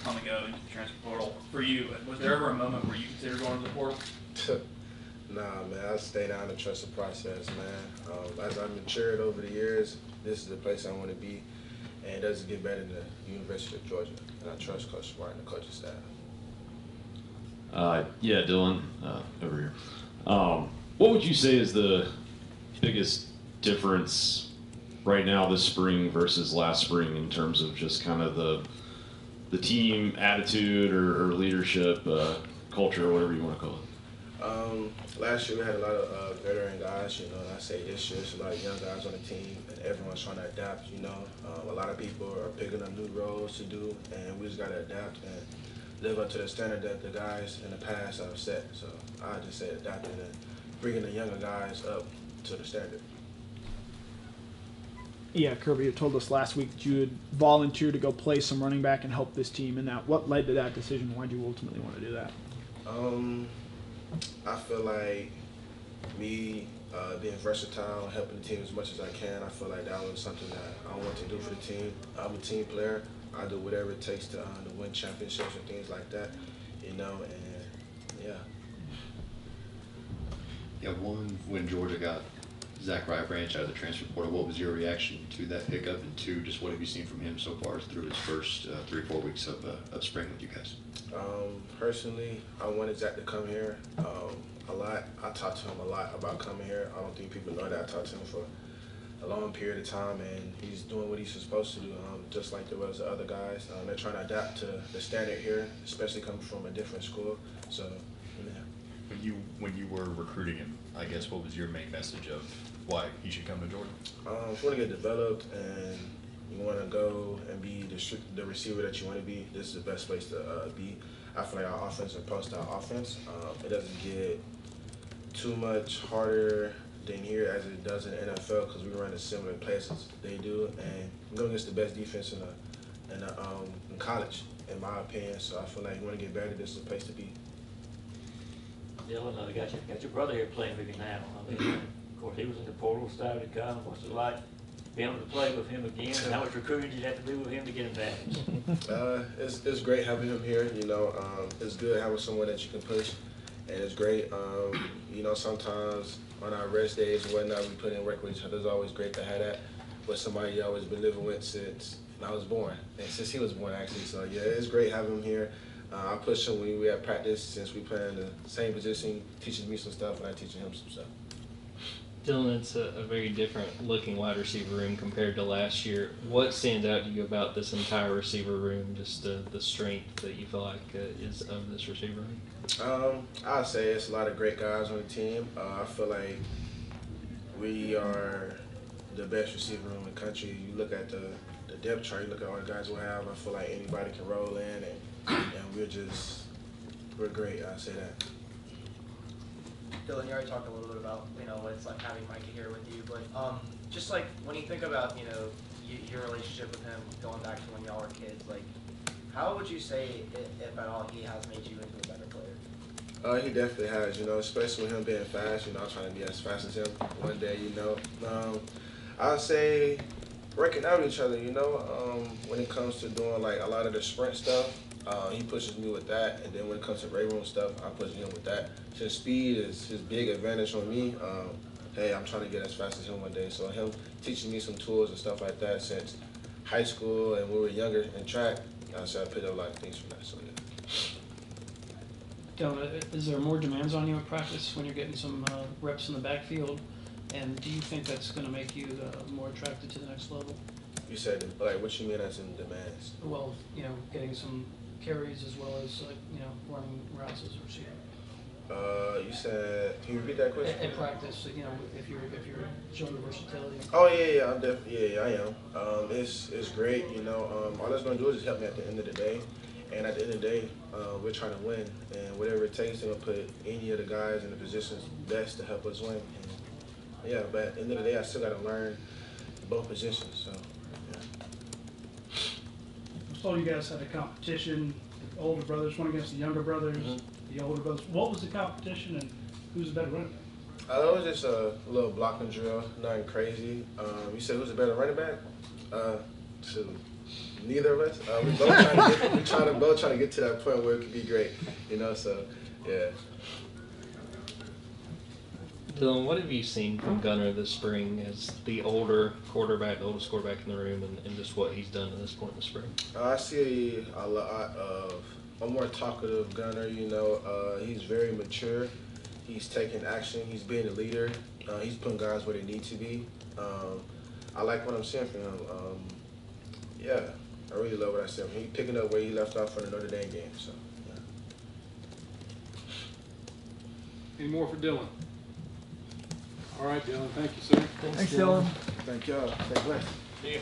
on the go into the transfer portal. For you, was there ever a moment where you considered going to the portal? Nah, man, I stay down and trust the process, man. As I've matured over the years, this is the place I want to be, and it doesn't get better than the University of Georgia. And I trust Coach Smart and the coaching staff. Yeah, Dillon, over here. What would you say is the biggest difference right now this spring versus last spring in terms of just kind of the team attitude or leadership, culture, or whatever you want to call it? Last year we had a lot of veteran guys, you know, and I say this year it's a lot of young guys on the team, and everyone's trying to adapt, you know. A lot of people are picking up new roles to do, and we just got to adapt and live up to the standard that the guys in the past have set. So I just say adapting and bringing the younger guys up to the standard. Yeah, Kirby, you told us last week that you had volunteered to go play some running back and help this team. And that, what led to that decision? Why did you ultimately want to do that? I feel like me being versatile, helping the team as much as I can, I feel like that was something that I want to do for the team. I'm a team player. I do whatever it takes to win championships and things like that, you know, and yeah. Yeah, one, when Georgia got Zachariah Branch out of the transfer portal, what was your reaction to that pickup? And two, just what have you seen from him so far through his first 3 or 4 weeks of spring with you guys? Personally, I wanted Zach to come here a lot. I talked to him a lot about coming here. I don't think people know that. I talked to him for a long period of time, and he's doing what he's supposed to do, just like the rest of the other guys. They're trying to adapt to the standard here, especially coming from a different school. So, yeah. When you were recruiting him, I guess what was your main message of why he should come to Georgia? If you want to get developed and you want to go and be the receiver that you want to be, this is the best place to be. I feel like our offense and post-out offense, it doesn't get too much harder than here as it does in the NFL because we run the similar places they do, and we're going against the best defense in college, in my opinion. So I feel like you want to get better, this is the place to be. Dillon, got your brother here playing with you now. I mean, of course, he was in the portal, started to come. What's it like being able to play with him again? And how much recruiting did you have to do with him to get him back? It's great having him here. You know, it's good having someone that you can push, and it's great. You know, sometimes on our rest days and whatnot, we put in work with each other. It's always great to have that with somebody you always been living with since I was born, and since he was born actually. So yeah, it's great having him here. I push him when we at practice since we play in the same position, teaching me some stuff and I teaching him some stuff. Dillon, it's a very different looking wide receiver room compared to last year. What stands out to you about this entire receiver room, just the strength that you feel like is of this receiver room? I'd say it's a lot of great guys on the team. I feel like we are the best receiver room in the country. You look at the depth chart, you look at all the guys we have, I feel like anybody can roll in, and we're great, I'd say that. Dillon, you already talked a little bit about, you know, what it's like having Micah here with you, but just like when you think about, you know, your relationship with him going back to when y'all were kids, like, how would you say, if at all, he has made you into a better player? He definitely has, you know, especially with him being fast. You know, I'm trying to be as fast as him one day, you know. I'd say working out with each other, you know, when it comes to doing, like, a lot of the sprint stuff, he pushes me with that, and then when it comes to weight room stuff, I push him with that. Since speed is his big advantage on me, hey, I'm trying to get as fast as him one day. So him teaching me some tools and stuff like that since high school and when we were younger in track, I said I picked up a lot of things from that, so yeah. Dillon, is there more demands on you at practice when you're getting some reps in the backfield? And do you think that's going to make you more attracted to the next level? You said, like, what you mean as in demands? Well, you know, getting some carries as well as, you know, running routes as a receiver. You said, can you repeat that question? At practice, you know, if you're showing versatility. Oh yeah, I'm definitely, I am. It's great, you know. All that's gonna do is just help me at the end of the day, and at the end of the day, we're trying to win, and whatever it takes, they're gonna put any of the guys in the positions best to help us win. And, yeah, but at the end of the day, I still gotta learn both positions. So, yeah. I told you guys had a competition. The older brothers went against the younger brothers. The older brothers. What was the competition, and who's the better running back? It was just a little blocking drill, nothing crazy. You said who's a better running back? Neither of us. We both trying to get to that point where it could be great. You know, so yeah. Dylan, what have you seen from Gunner this spring as the older quarterback, the oldest quarterback in the room, and just what he's done to this point in the spring? I see a lot of a more talkative Gunner. You know, he's very mature. He's taking action. He's being a leader. He's putting guys where they need to be. I like what I'm seeing from him. Yeah, I really love what I see him. He's picking up where he left off from the Notre Dame game. So, yeah. Any more for Dillon? All right, Dillon. Thank you, sir. Thanks, Dylan. Thank y'all. Stay blessed. See ya.